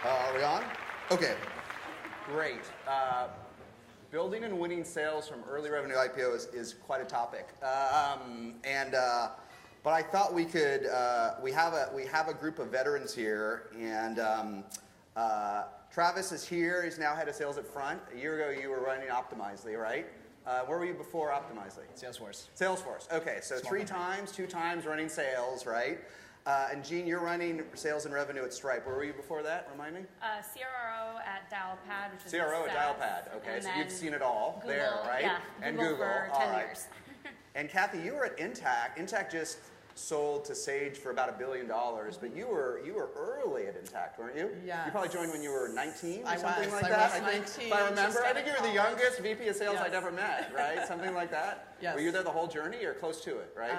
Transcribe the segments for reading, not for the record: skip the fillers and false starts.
Are we on? Okay, great. Building and winning sales from early revenue IPO is quite a topic. But I thought we could, we have a group of veterans here, and Travis is here. He's now head of sales at Front. A year ago, you were running Optimizely, right? Where were you before Optimizely? Salesforce. Salesforce. Okay, so two times running sales, right? And Jeanne, you're running sales and revenue at Stripe. Where were you before that? Remind me. CRO at Dialpad, which is CRO at Dialpad. Okay, so you've seen it all Google, there, right? Yeah, and Google for 10 years. And Kathy, you were at INTACCT. INTACCT just sold to Sage for about $1 billion, but you were early at INTACCT, weren't you? Yes. You probably joined when you were 19 or I something was. like I that. was I think, 19, if I remember. I think you were the college. youngest VP of sales Yes. I'd ever met, right? Something like that. Yes. Were you there the whole journey or close to it, right?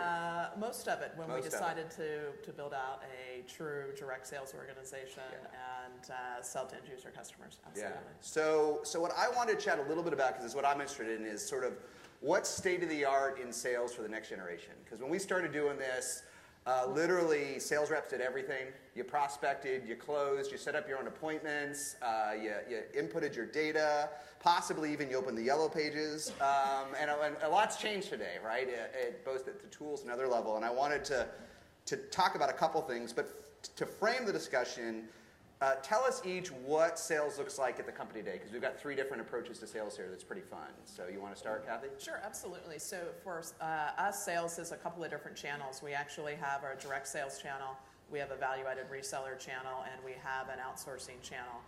Most of it, when Most we decided to build out a true direct sales organization and sell to end user customers. Absolutely. Yeah. So what I wanted to chat a little bit about, because it's what I'm interested in, is sort of what's state of the art in sales for the next generation. Because when we started doing this, literally, sales reps did everything. You prospected, you closed, you set up your own appointments, you inputted your data, possibly even you opened the yellow pages. And a lot's changed today, right? Both at the tools and other level. And I wanted to talk about a couple things, but to frame the discussion, tell us each what sales looks like at the company today, because we've got 3 different approaches to sales here that's pretty fun. So you want to start, Kathy? Sure, absolutely. So for us, sales is a couple of different channels. We actually have our direct sales channel, we have a value-added reseller channel, and we have an outsourcing channel.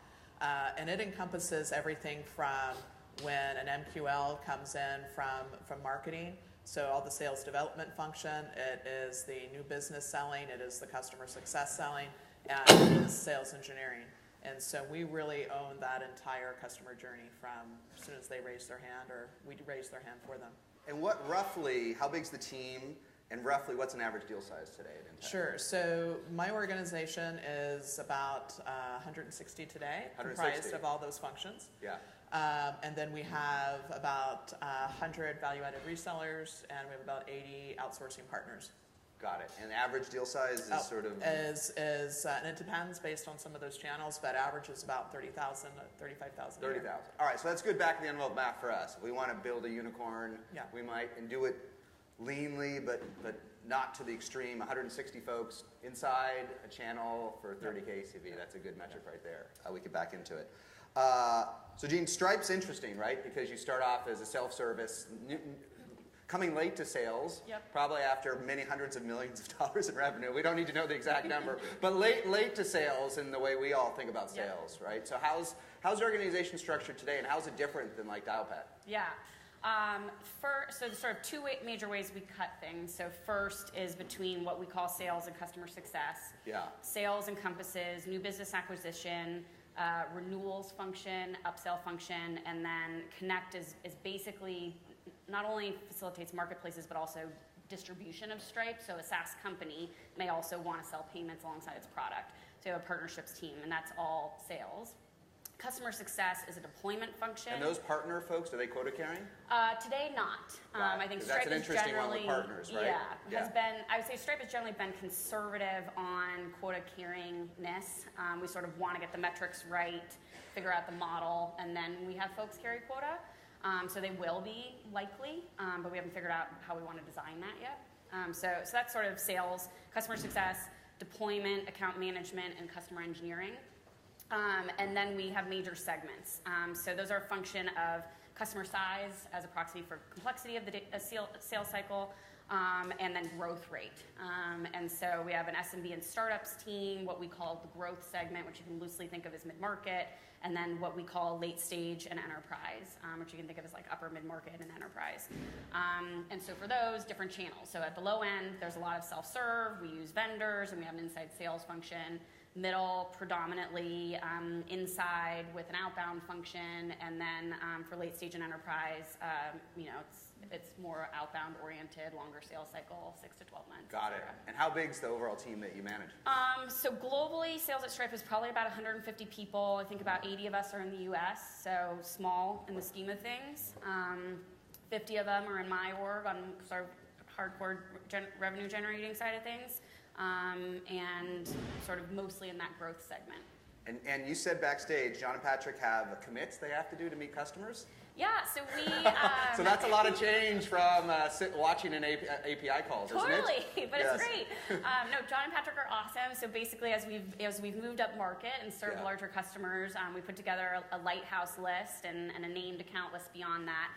And it encompasses everything from when an MQL comes in from marketing, so all the sales development function, it is the new business selling, it is the customer success selling, and it is sales engineering. And so we really own that entire customer journey from as soon as they raise their hand or we raise their hand for them. And how big's the team, and roughly what's an average deal size today at INTACCT? Sure. So my organization is about 160 today, 160. comprised of all those functions. Yeah. And then we have about 100 value-added resellers, and we have about 80 outsourcing partners. Got it. And average deal size is sort of? And it depends based on some of those channels, but average is about 30,000 to 35,000. 30,000. All right, so that's good back of the envelope math for us. If we want to build a unicorn, we might, and do it leanly, but not to the extreme. 160 folks inside a channel for 30K ACV. That's a good metric right there. We could back into it. So Jeanne, Stripe's interesting, right? Because you start off as a self-service, coming late to sales, probably after many hundreds of millions of dollars in revenue. We don't need to know the exact number, but late to sales in the way we all think about sales, right? So how's the organization structured today, and how's it different than like Dialpad? Yeah. So there's sort of 2 major ways we cut things. So first is between what we call sales and customer success. Yeah. Sales encompasses new business acquisition, renewals function, upsell function, and then Connect is basically not only facilitates marketplaces, but also distribution of Stripe. So a SaaS company may also want to sell payments alongside its product. So you have a partnerships team, and that's all sales. Customer success is a deployment function. And those partner folks, are they quota carrying? Today, not. I think Stripe that's an interesting generally, one with partners, right? I would say Stripe has generally been conservative on quota carryingness. We sort of want to get the metrics right, figure out the model, and then we have folks carry quota. So they will be likely, but we haven't figured out how we want to design that yet. So that's sort of sales, customer success, deployment, account management, and customer engineering. And then we have major segments. So those are a function of customer size as a proxy for complexity of the sales cycle, and then growth rate. And so we have an SMB and startups team, what we call the growth segment, which you can loosely think of as mid-market, and then what we call late stage and enterprise, which you can think of as like upper mid-market and enterprise. And so for those, different channels. So at the low end, there's a lot of self-serve. We use vendors, and we have an inside sales function. Middle, predominantly inside with an outbound function, and then for late stage and enterprise, it's more outbound oriented, longer sales cycle, 6 to 12 months. Got it. And how big's the overall team that you manage? So globally, sales at Stripe is probably about 150 people. I think about 80 of us are in the US, so small in the scheme of things. 50 of them are in my org on sort of hardcore revenue generating side of things. And sort of mostly in that growth segment. And you said backstage, John and Patrick have commits they have to do to meet customers? Yeah, so we... so that's a lot of change from watching an API calls, isn't it? Totally, but it's great. No, John and Patrick are awesome. So basically, as we've moved up market and served larger customers, we put together a lighthouse list and a named account list beyond that.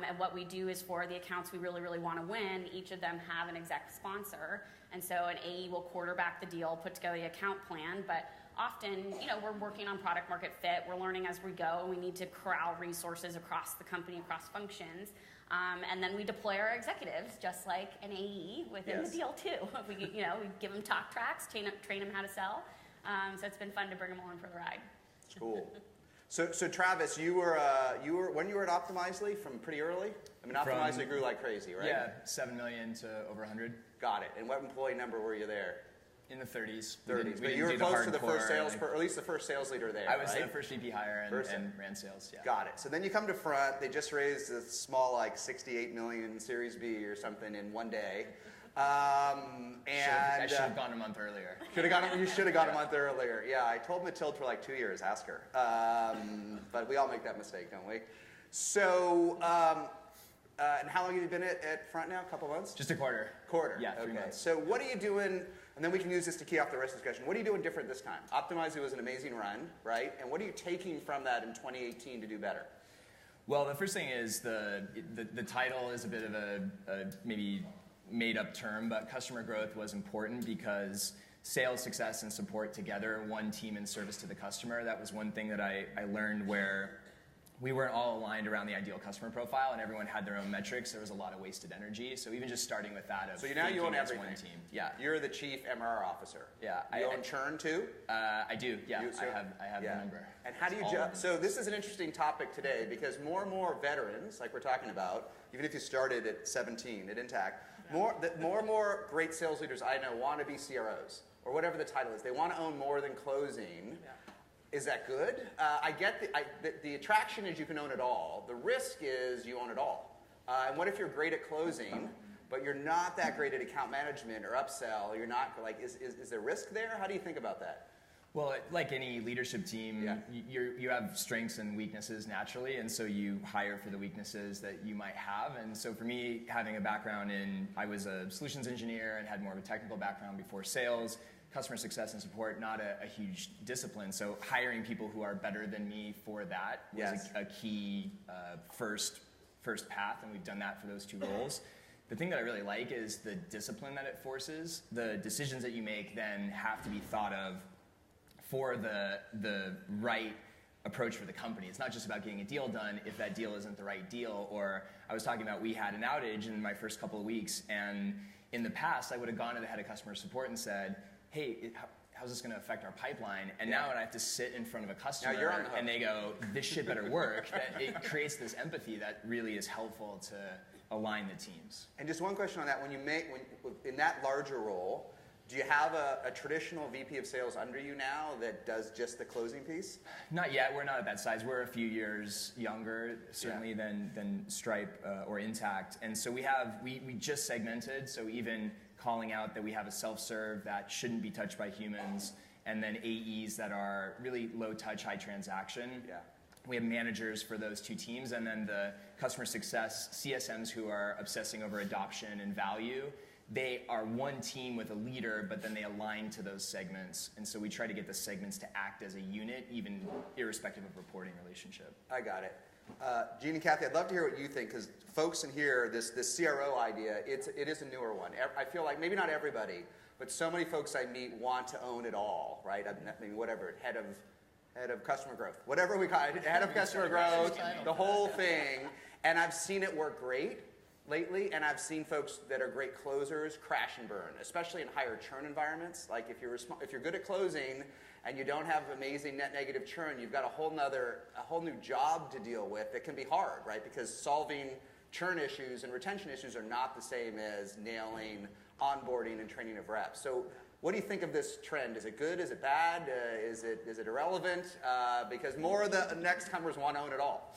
And what we do is for the accounts we really, really want to win, each of them have an exec sponsor. And so an AE will quarterback the deal, put together the account plan, but often, we're working on product market fit. We're learning as we go. We need to corral resources across the company, across functions. And then we deploy our executives, just like an AE within the deal too. We give them talk tracks, train them how to sell. So it's been fun to bring them along for the ride. Cool. So Travis, you were when you were at Optimizely from pretty early? I mean, Optimizely grew like crazy, right? Yeah, 7 million to over 100. Got it. And what employee number were you there? In the 30s. 30s. But you were close to the first sales, or at least the first sales leader there. I was the first VP hire and ran sales. Yeah. Got it. So then you come to front. They just raised a small, like 68 million Series B or something in one day. I should have gone a month earlier. You should have gone a month earlier. Yeah, I told Matilda for like 2 years. Ask her. But we all make that mistake, don't we? So. And how long have you been at Front now? A couple months? Just a quarter. Quarter. Yeah, 3 months. So what are you doing, and then we can use this to key off the rest of the discussion. What are you doing different this time? Optimizely was an amazing run, right? And what are you taking from that in 2018 to do better? Well, the first thing is the title is a bit of a maybe made-up term, but customer growth was important because sales, success, and support together, one team in service to the customer. That was one thing that I learned where we weren't all aligned around the ideal customer profile, and everyone had their own metrics. There was a lot of wasted energy. So even just starting with that of so now you own everything. One team. Yeah. You're the chief MRR officer. Yeah. You own churn too? I do. Yeah. I have the number. And how do you so this is an interesting topic today because more and more veterans, like we're talking about, even if you started at 17 at INTACCT, more and more great sales leaders I know want to be CROs or whatever the title is. They want to own more than closing. Yeah. Is that good? I get the attraction is you can own it all. The risk is you own it all. And what if you're great at closing, but you're not that great at account management or upsell? You're not like is there risk there? How do you think about that? Well, like any leadership team, you have strengths and weaknesses naturally, and so you hire for the weaknesses that you might have. And so for me, having a background I was a solutions engineer and had more of a technical background before sales. Customer success and support, not a huge discipline. So hiring people who are better than me for that was a key first path, and we've done that for those two roles. The thing that I really like is the discipline that it forces. The decisions that you make then have to be thought of for the right approach for the company. It's not just about getting a deal done if that deal isn't the right deal. Or I was talking about we had an outage in my first couple of weeks, and in the past I would have gone to the head of customer support and said, hey, how's this going to affect our pipeline? And now when I have to sit in front of a customer and they go, this shit better work, that it creates this empathy that really is helpful to align the teams. And just one question on that. When in that larger role, do you have a traditional VP of sales under you now that does just the closing piece? Not yet. We're not at that size. We're a few years younger, certainly, than Stripe or INTACCT. And so we just segmented, so even calling out that we have a self-serve that shouldn't be touched by humans, and then AEs that are really low touch, high transaction. Yeah. We have managers for those two teams, and then the customer success CSMs who are obsessing over adoption and value. They are one team with a leader, but then they align to those segments. And so we try to get the segments to act as a unit, even irrespective of reporting relationship. I got it. Jeanne and Kathy, I'd love to hear what you think, because folks in here, this CRO idea, it is a newer one. I feel like maybe not everybody, but so many folks I meet want to own it all, right? I mean, whatever, head of customer growth, whatever we call it, head of customer growth, the whole thing. And I've seen it work great lately, and I've seen folks that are great closers crash and burn, especially in higher churn environments. Like if you're good at closing and you don't have amazing net negative churn, you've got a whole new job to deal with that can be hard, right? Because solving churn issues and retention issues are not the same as nailing onboarding and training of reps. So what do you think of this trend? Is it good? Is it bad? Is it irrelevant? Because more of the next comers want to own it all.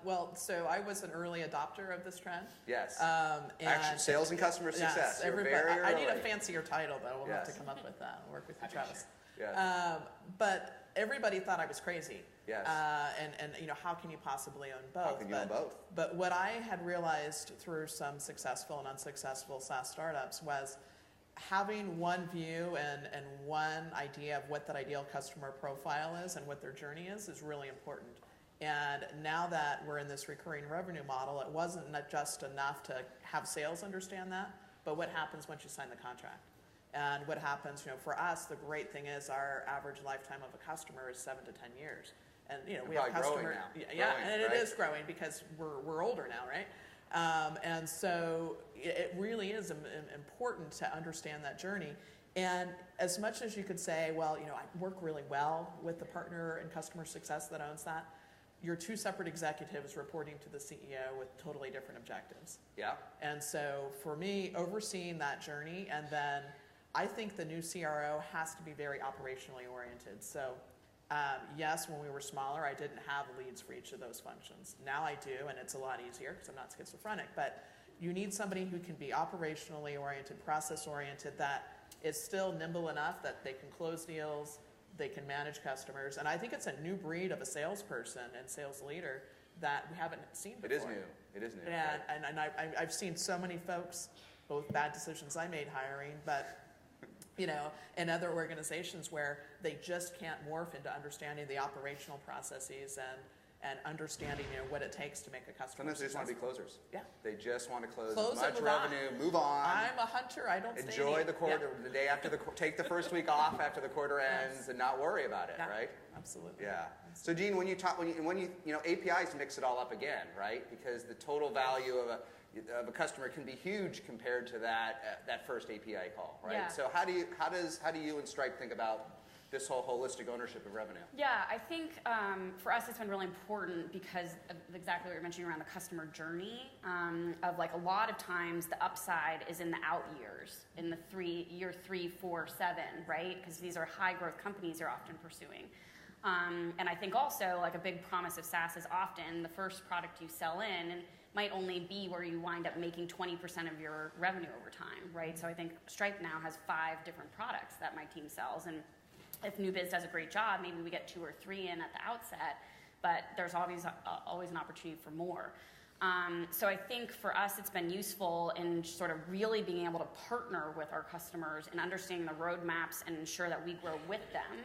Well, so I was an early adopter of this trend. Yes. Actually, sales and customer success. Yes, I need a fancier title, though. We'll have to come up with that. I'll work with you, Travis. Yes. But everybody thought I was crazy. Yes. And how can you possibly own both? How can you own both? But what I had realized through some successful and unsuccessful SaaS startups was having one view and one idea of what that ideal customer profile is and what their journey is really important. And now that we're in this recurring revenue model, it wasn't just enough to have sales understand that, but what happens once you sign the contract? And what happens, for us, the great thing is our average lifetime of a customer is 7 to 10 years. And we have customers. And it is growing because we're older now, right? And so it really is important to understand that journey. And as much as you could say, well, I work really well with the partner and customer success that owns that, you're two separate executives reporting to the CEO with totally different objectives. Yeah. And so for me, overseeing that journey, and then I think the new CRO has to be very operationally oriented. So yes, when we were smaller, I didn't have leads for each of those functions. Now I do, and it's a lot easier because I'm not schizophrenic. But you need somebody who can be operationally oriented, process oriented, that is still nimble enough that they can close deals, they can manage customers. And I think it's a new breed of a salesperson and sales leader that we haven't seen before. It is new. And I've seen so many folks, both bad decisions I made hiring, but in other organizations where they just can't morph into understanding the operational processes and understanding what it takes to make a customer Sometimes they just want to be closers. Yeah. They just want to close as much revenue, move on. I'm a hunter. I don't enjoy the quarter, the day after take the first week off after the quarter ends, and not worry about it, right? Absolutely. Yeah. So Jeanne, when you APIs mix it all up again, right? Because the total value of a customer can be huge compared to that first API call, right? Yeah. So how do you and Stripe think about this whole holistic ownership of revenue? Yeah, I think for us it's been really important because of exactly what you're mentioning around the customer journey. Of like a lot of times the upside is in the out years, in the year 3, 4, 7, right? Because these are high growth companies you're often pursuing. And I think also like a big promise of SaaS is often the first product you sell in and might only be where you wind up making 20% of your revenue over time, right? So I think Stripe now has 5 different products that my team sells, and if new biz does a great job, maybe we get 2 or 3 in at the outset, but there's always an opportunity for more. So I think for us, it's been useful in sort of really being able to partner with our customers and understanding the roadmaps and ensure that we grow with them.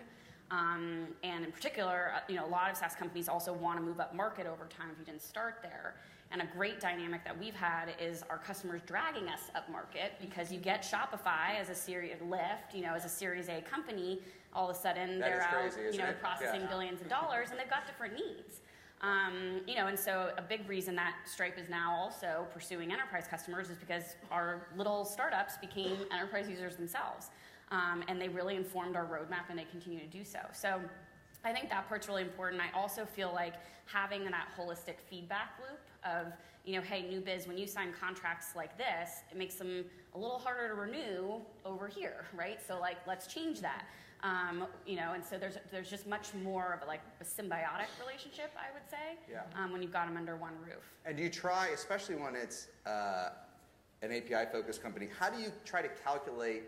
And in particular, a lot of SaaS companies also want to move up market over time if you didn't start there. And a great dynamic that we've had is our customers dragging us up market, because you get Shopify as a Series Lyft, as a Series A company, all of a sudden they're out, processing billions of dollars, and they've got different needs. And so a big reason that Stripe is now also pursuing enterprise customers is because our little startups became enterprise users themselves. And they really informed our roadmap, and they continue to do so. So I think that part's really important. I also feel like having that holistic feedback loop of, hey, new biz, when you sign contracts like this, it makes them a little harder to renew over here, right? So let's change that. And so there's just much more of a symbiotic relationship, I would say, when you've got them under one roof. And do you try, especially when it's an API-focused company, how do you try to calculate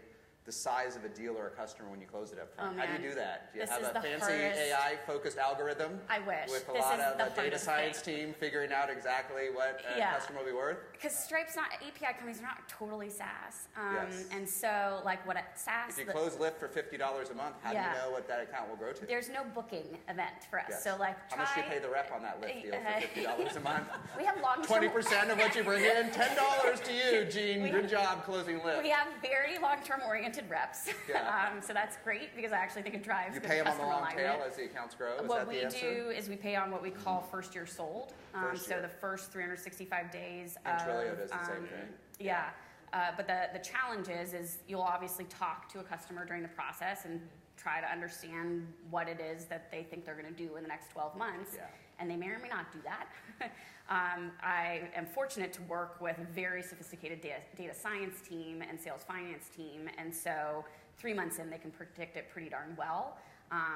the size of a deal or a customer when you close it up front? How do you do that? Do you have a fancy AI-focused algorithm? I wish. With a lot of the data science team figuring out exactly what a customer will be worth? Because Stripe's not, API companies are not totally SaaS. And so what SaaS... If you close Lyft for $50 a month, how do you know what that account will grow to? There's no booking event for us. Yes. So how much do you pay the rep on that Lyft deal for $50 a month? We have long-term... 20% of what you bring in, $10 to you, Jeanne. Good job closing Lyft. We have very long-term oriented reps. So that's great, because I actually think it drives you good pay them on the long alignment. tail as the accounts grow? What we do is we pay on what we call first year sold. So the first 365 days and Twilio does the same thing. Yeah. But the challenge is you'll obviously talk to a customer during the process and try to understand what it is that they think they're going to do in the next 12 months. Yeah. And they may or may not do that. I am fortunate to work with a very sophisticated data science team and sales finance team, and so 3 months in, they can predict it pretty darn well.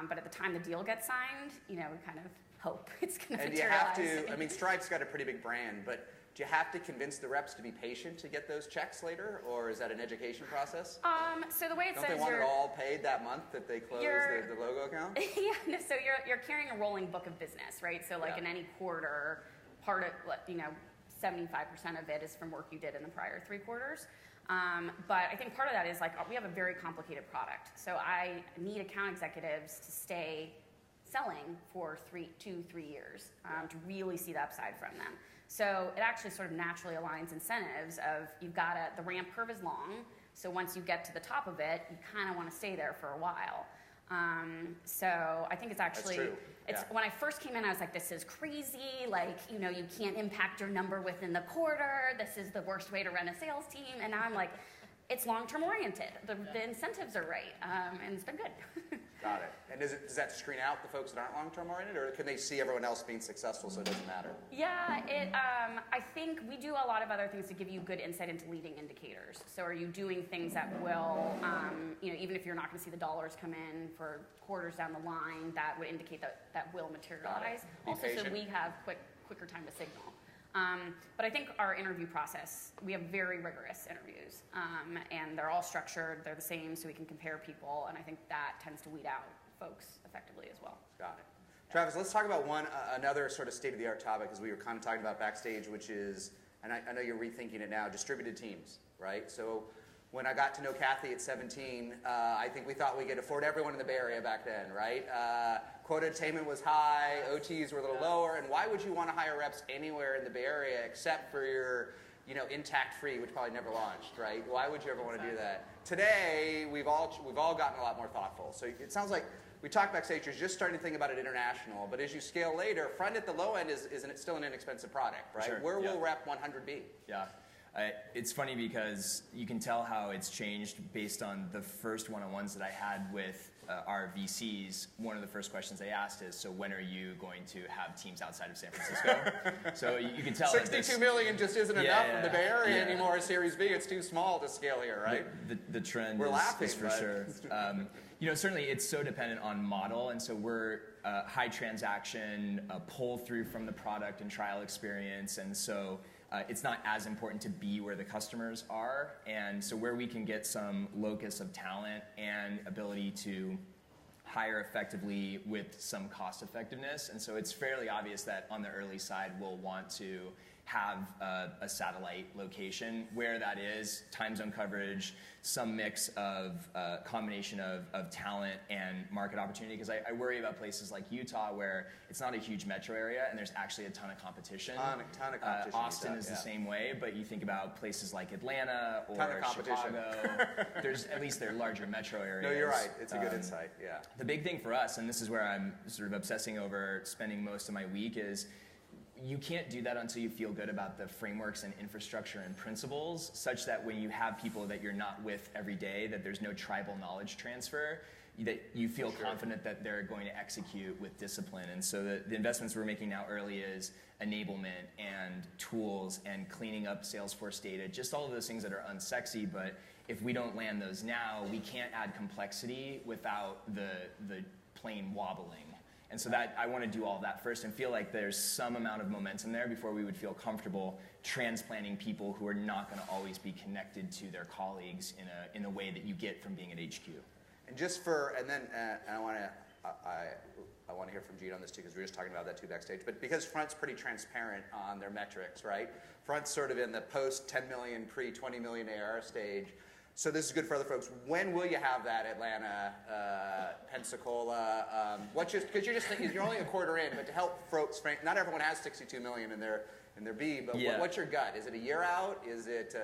But at the time the deal gets signed, we kind of hope it's going to materialize. And you have to, Stripe's got a pretty big brand, but do you have to convince the reps to be patient to get those checks later, or is that an education process? So the way it Don't says they want it all paid that month that they close the logo account? Yeah, no, so you're carrying a rolling book of business, right? So like in any quarter, part of 75% of it is from work you did in the prior 3 quarters. But I think part of that is like we have a very complicated product. So I need account executives to stay selling for 2-3 years to really see the upside from them. So it actually sort of naturally aligns incentives of the ramp curve is long. So once you get to the top of it, you kind of want to stay there for a while. So I think it's actually, when I first came in, I was like, this is crazy. Like, you can't impact your number within the quarter. This is the worst way to run a sales team. And now I'm like, it's long-term oriented. The incentives are right, and it's been good. Got it. And does that screen out the folks that aren't long-term oriented, or can they see everyone else being successful so it doesn't matter? Yeah, I think we do a lot of other things to give you good insight into leading indicators. So are you doing things that will, even if you're not going to see the dollars come in for quarters down the line, that would indicate that will materialize. Also, so we have quicker time to signal. But I think our interview process, we have very rigorous interviews, and they're all structured, they're the same, so we can compare people, and I think that tends to weed out folks effectively as well. Got it. Travis, let's talk about another sort of state-of-the-art topic, as we were kind of talking about backstage, which is, and I know you're rethinking it now, distributed teams, right? So when I got to know Kathy at 17, I think we thought we could afford everyone in the Bay Area back then, right? Quota attainment was high, OTs were a little lower, and why would you want to hire reps anywhere in the Bay Area except for your, INTACCT free, which probably never launched, right? Why would you ever want to do that? Today, we've all gotten a lot more thoughtful. So it sounds like we talked backstage, you're just starting to think about it international, but as you scale later, front at the low end is still an inexpensive product, right? Sure. Where will Rep 100 be? Yeah. It's funny because you can tell how it's changed based on the first one-on-ones that I had with our VCs. One of the first questions they asked is, so when are you going to have teams outside of San Francisco? So you can tell 62 million just isn't enough in the Bay Area anymore. Series B, it's too small to scale here, right? The trend We're laughing, is for sure. Certainly it's so dependent on model, and so we're high transaction, pull through from the product and trial experience, and so it's not as important to be where the customers are, and so where we can get some locus of talent and ability to hire effectively with some cost effectiveness, and so it's fairly obvious that on the early side we'll want to have a satellite location. Where that is, time zone coverage, some mix of combination of talent and market opportunity, because I worry about places like Utah where it's not a huge metro area and there's actually a ton of competition. Ton of competition. Austin is the same way, but you think about places like Atlanta or Chicago, they're larger metro areas. No, you're right. It's a good insight, yeah. The big thing for us, and this is where I'm sort of obsessing over spending most of my week, is you can't do that until you feel good about the frameworks and infrastructure and principles, such that when you have people that you're not with every day, that there's no tribal knowledge transfer, that you feel confident that they're going to execute with discipline. And so the investments we're making now early is enablement and tools and cleaning up Salesforce data, just all of those things that are unsexy, but if we don't land those now, we can't add complexity without the plane wobbling. And so that I want to do all of that first and feel like there's some amount of momentum there before we would feel comfortable transplanting people who are not going to always be connected to their colleagues in a way that you get from being at HQ. And I want to hear from Jeanne on this too, because we were just talking about that too backstage. But because Front's pretty transparent on their metrics, right? Front's sort of in the post 10 million, pre 20 million ARR stage. So this is good for other folks. When will you have that, Atlanta, Pensacola? Because you're only a quarter in, but to help folks, not everyone has 62 million in their B. But what's your gut? Is it a year out? Is it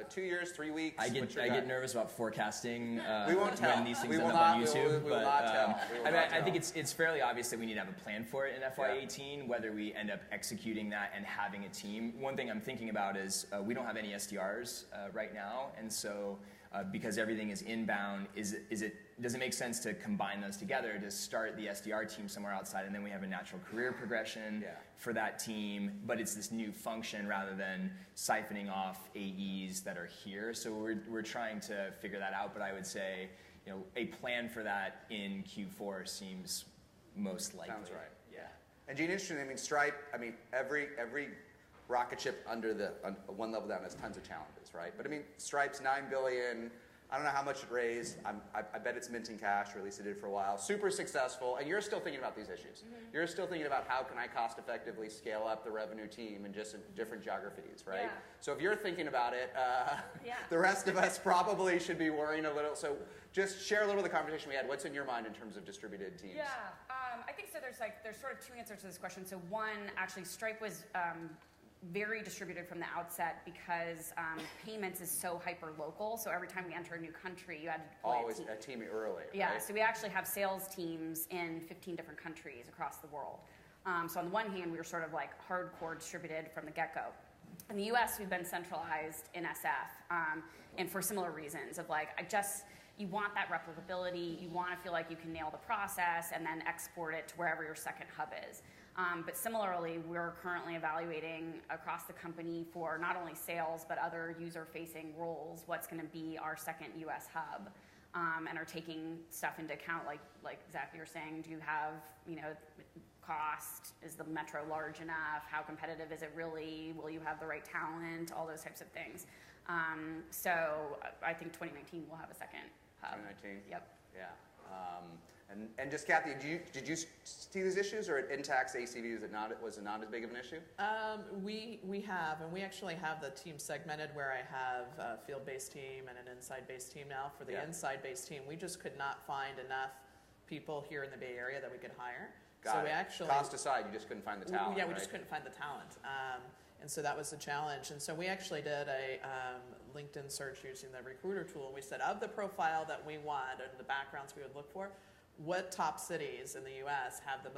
2 years, 3 weeks? I get nervous about forecasting we won't tell. When these things end up on YouTube. We will not tell. I think it's fairly obvious that we need to have a plan for it in FY18. Whether we end up executing that and having a team. One thing I'm thinking about is we don't have any SDRs right now, and so. Because everything is inbound, does it make sense to combine those together to start the SDR team somewhere outside, and then we have a natural career progression for that team, but it's this new function rather than siphoning off AEs that are here. So we're trying to figure that out, but I would say a plan for that in Q4 seems most likely. Sounds right. Yeah. And Jeanne, interesting. Stripe. Every rocket ship under one level down has tons of challenges, right? But I mean, Stripe's $9 billion. I don't know how much it raised. I bet it's minting cash, or at least it did for a while. Super successful, and you're still thinking about these issues. You're still thinking about how can I cost effectively scale up the revenue team in just different geographies, right? Yeah. So if you're thinking about it, the rest of us probably should be worrying a little. So just share a little of the conversation we had. What's in your mind in terms of distributed teams? Yeah, I think so. There's sort of two answers to this question. So one, actually, Stripe was very distributed from the outset because payments is so hyper-local. So every time we enter a new country, you had to deploy always a team early. Yeah, right? So we actually have sales teams in 15 different countries across the world. So on the one hand, we were sort of like hardcore distributed from the get-go. In the US, we've been centralized in SF, and for similar reasons of like, you want that replicability, you want to feel like you can nail the process and then export it to wherever your second hub is. But similarly, we're currently evaluating across the company for not only sales, but other user-facing roles, what's going to be our second US hub, and are taking stuff into account, like Zach, you were saying, do you have, cost? Is the metro large enough? How competitive is it really? Will you have the right talent? All those types of things. So I think 2019 we'll have a second hub. 2019? Yep. Yeah. And just Kathy, did you see these issues, or at INTACCT ACV was it not as big of an issue? We have, and we actually have the team segmented where I have a field-based team and an inside-based team now. For the inside-based team, we just could not find enough people here in the Bay Area that we could hire. Got it. Cost aside, you just couldn't find the talent. Yeah, we just couldn't find the talent. And so that was the challenge. And so we actually did a LinkedIn search using the recruiter tool. And we said, of the profile that we want and the backgrounds we would look for, what top cities in the U.S. have the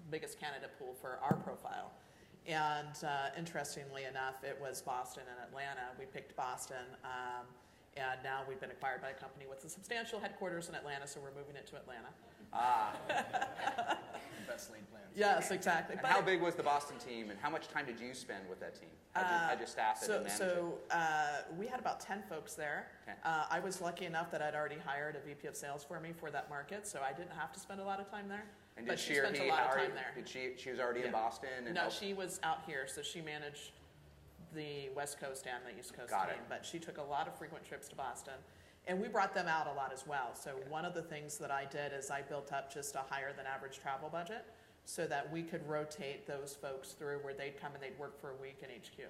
biggest candidate pool for our profile? And interestingly enough, it was Boston and Atlanta. We picked Boston, and now we've been acquired by a company with a substantial headquarters in Atlanta, so we're moving it to Atlanta. Best laid plans. Yes, exactly. And how big was the Boston team, and how much time did you spend with that team? How'd you staff it and manage it? We had about 10 folks there. 10. I was lucky enough that I'd already hired a VP of sales for me for that market, so I didn't have to spend a lot of time there. And but she spent a lot of time there. Did she was already in Boston? And no, she was out here, so she managed the West Coast and the East Coast team. But she took a lot of frequent trips to Boston. And we brought them out a lot as well. So one of the things that I did is I built up just a higher than average travel budget so that we could rotate those folks through where they'd come and they'd work for a week in HQ.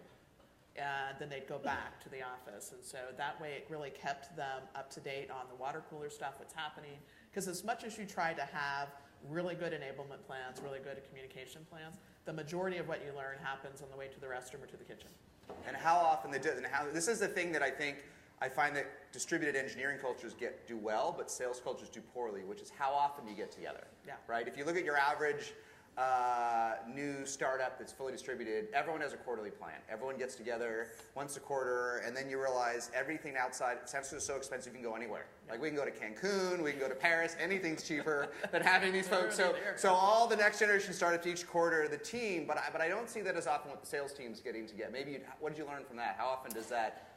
And then they'd go back to the office. And so that way it really kept them up to date on the water cooler stuff, what's happening. Because as much as you try to have really good enablement plans, really good communication plans, the majority of what you learn happens on the way to the restroom or to the kitchen. And how often this is the thing that I find that distributed engineering cultures do well, but sales cultures do poorly, which is how often you get together. Yeah. Right? If you look at your average new startup that's fully distributed, everyone has a quarterly plan. Everyone gets together once a quarter, and then you realize everything outside, San Francisco is so expensive you can go anywhere. Like we can go to Cancun, we can go to Paris, anything's cheaper than having these folks. So all the next generation startups each quarter, the team, but I don't see that as often with the sales teams getting together. Maybe, what did you learn from that? How often does that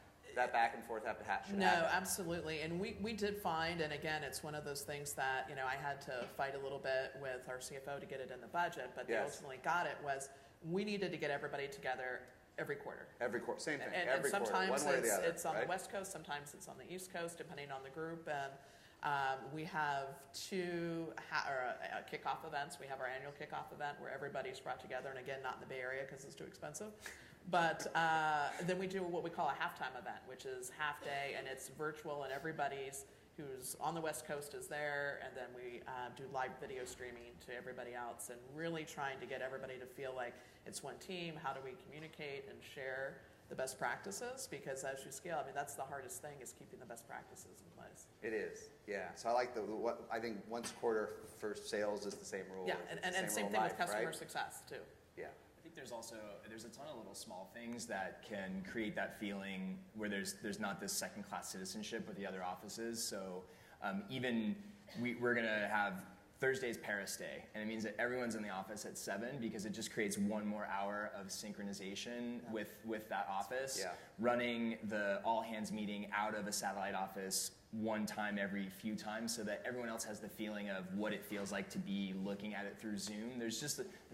back and forth have to happen? No, absolutely. And we did find, and again, it's one of those things that, I had to fight a little bit with our CFO to get it in the budget, but they ultimately got it, was we needed to get everybody together every quarter. Every quarter, same thing. And sometimes quarter, one way or the other, it's on the West Coast, sometimes it's on the East Coast, depending on the group. And we have two kickoff events. We have our annual kickoff event where everybody's brought together, and again, not in the Bay Area because it's too expensive. But then we do what we call a halftime event, which is half day, and it's virtual, and everybody's who's on the West Coast is there, and then we do live video streaming to everybody else, and really trying to get everybody to feel like it's one team. How do we communicate and share the best practices? Because as you scale, that's the hardest thing, is keeping the best practices in place. It is, yeah. So I like I think once a quarter for sales is the same rule. Yeah, and same thing with customer success too. Yeah. I think there's a ton of little small things that can create that feeling where there's not this second-class citizenship with the other offices. So even we're gonna have Thursday's Paris Day, and it means that everyone's in the office at 7 because it just creates one more hour of synchronization with that office. Yeah. Running the all-hands meeting out of a satellite office one time every few times so that everyone else has the feeling of what it feels like to be looking at it through Zoom. There's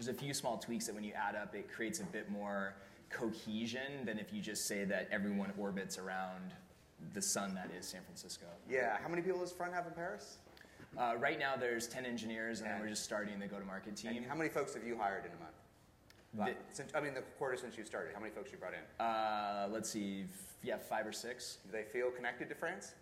a few small tweaks that when you add up, it creates a bit more cohesion than if you just say that everyone orbits around the sun that is San Francisco. Yeah. How many people does Front have in Paris? Right now there's 10 engineers, and then we're just starting the go-to-market team. And how many folks have you hired in a month? The quarter since you started, how many folks you brought in? Let's see, 5 or 6. Do they feel connected to France?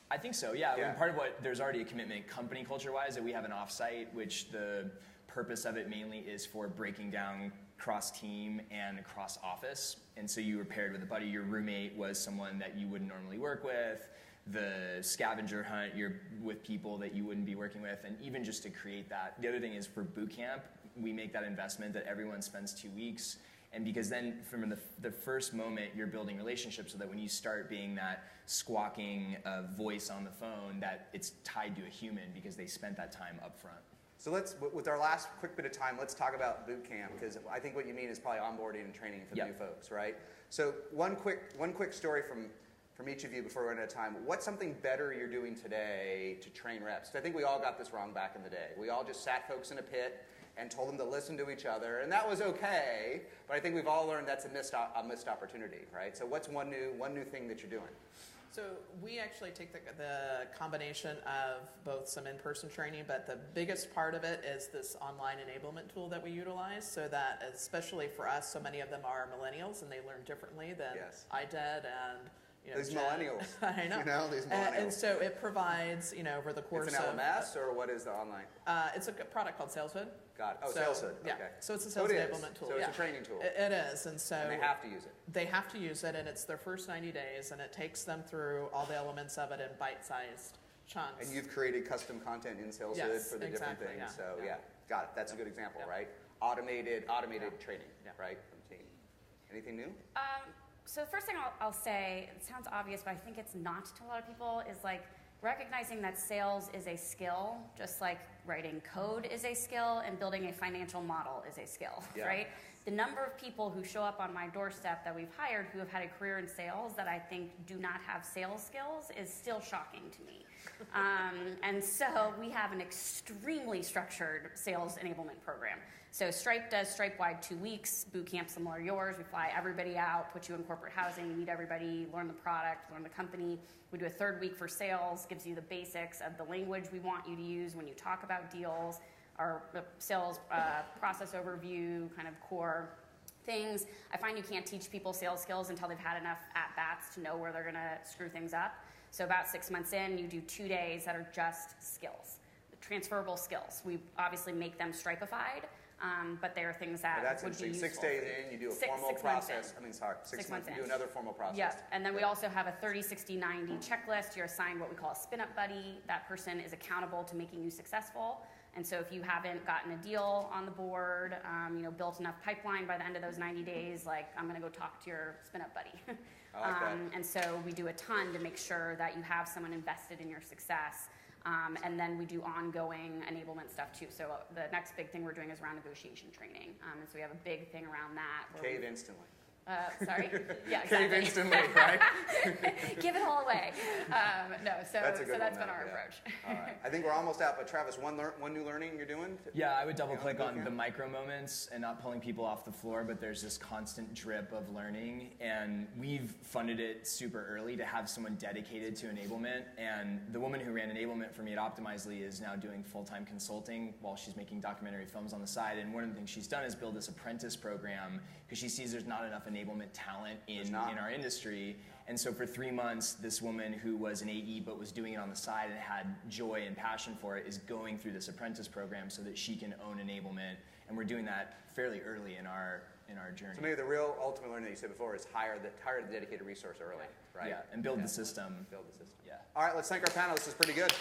I think so, yeah. And part of what, there's already a commitment company culture-wise that we have an offsite, which the purpose of it mainly is for breaking down cross-team and cross-office. And so you were paired with a buddy. Your roommate was someone that you wouldn't normally work with. The scavenger hunt, you're with people that you wouldn't be working with. And even just to create that. The other thing is for boot camp, we make that investment that everyone spends 2 weeks. And because then from the first moment, you're building relationships so that when you start being that squawking voice on the phone, that it's tied to a human because they spent that time up front. So with our last quick bit of time, let's talk about boot camp, because I think what you mean is probably onboarding and training for the new folks, right? So one quick story from each of you before we run out of time. What's something better you're doing today to train reps? I think we all got this wrong back in the day. We all just sat folks in a pit and told them to listen to each other, and that was okay. But I think we've all learned that's a missed opportunity, right? So what's one new thing that you're doing? So we actually take the combination of both some in-person training, but the biggest part of it is this online enablement tool that we utilize, so that especially for us, so many of them are millennials and they learn differently than I did, and these Jeanne, millennials. I know. These millennials. And so it provides, over the course of... It's an LMS, or what is the online? It's a product called SalesHood. Got it. Oh, SalesHood. Yeah. Okay. So it's a sales enablement tool. So it's a training tool. It is, and so... And they have to use it. They have to use it, and it's their first 90 days, and it takes them through all the elements of it in bite-sized chunks. And you've created custom content in SalesHood for the different things. Yeah. So got it. That's a good example, right? Automated training, right, from the team. Anything new? So the first thing I'll say, it sounds obvious, but I think it's not to a lot of people, is like recognizing that sales is a skill, just like writing code is a skill and building a financial model is a skill, right? The number of people who show up on my doorstep that we've hired who have had a career in sales that I think do not have sales skills is still shocking to me. And so we have an extremely structured sales enablement program. So Stripe does Stripe-wide 2 weeks, boot camp similar to yours. We fly everybody out, put you in corporate housing, meet everybody, learn the product, learn the company. We do a 3rd week for sales, gives you the basics of the language we want you to use when you talk about deals, our sales process overview, kind of core things. I find you can't teach people sales skills until they've had enough at-bats to know where they're going to screw things up. So about 6 months in, you do 2 days that are just skills, transferable skills. We obviously make them Stripe-ified, but they are things that would be useful. 6 days in, you do a formal process. 6 months in, you do another formal process. Yeah, and then we also have a 30, 60, 90 checklist. You're assigned what we call a spin-up buddy. That person is accountable to making you successful. And so if you haven't gotten a deal on the board, built enough pipeline by the end of those 90 days, like, I'm going to go talk to your spin-up buddy. I like that. And so we do a ton to make sure that you have someone invested in your success. And then we do ongoing enablement stuff too. So the next big thing we're doing is around negotiation training. And so we have a big thing around that. Cave instantly. Sorry? Yeah, exactly. Cave instantly, right? Give it all away. So that's been our approach. All right. I think we're almost out, but Travis, one new learning you're doing? Yeah, I would double click on the micro moments and not pulling people off the floor, but there's this constant drip of learning, and we've funded it super early to have someone dedicated to enablement, and the woman who ran enablement for me at Optimizely is now doing full-time consulting while she's making documentary films on the side, and one of the things she's done is build this apprentice program because she sees there's not enough enablement talent in our industry. And so for 3 months, this woman who was an AE but was doing it on the side and had joy and passion for it is going through this apprentice program so that she can own enablement. And we're doing that fairly early in our journey. So maybe the real ultimate learning that you said before is hire the dedicated resource early, right? Yeah, and build the system. Build the system. Yeah. All right, let's thank our panel. This is pretty good.